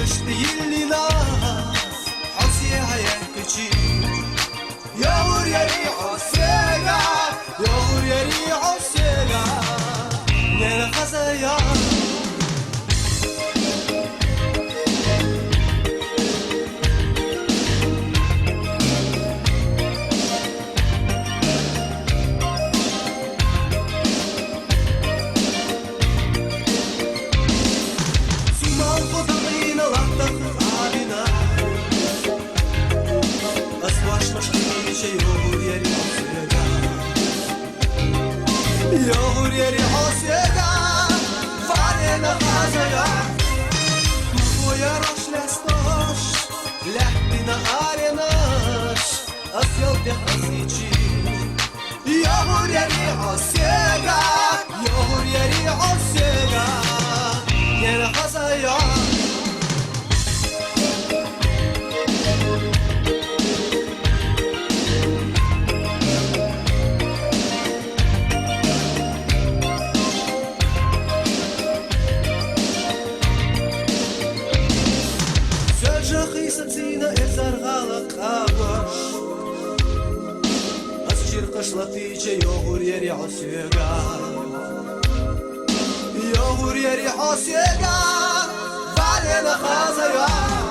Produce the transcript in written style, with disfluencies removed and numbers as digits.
değil naz Hasiye hayal küçü Yağur yeri Hasiye'ga Yağur yeri Hasiye'ga Nere kazaya Yağur yeri Hasiye'ga Varena kazaya Tuya roş lestoş Lehtina arenaş Asyal de hasici Yağur yeri Hasiye'ga Yağur yeri Hasiye'ga Nere kazaya قشلتي يغور يري عسيقا يغور يري عسيقا فعلينا خازيا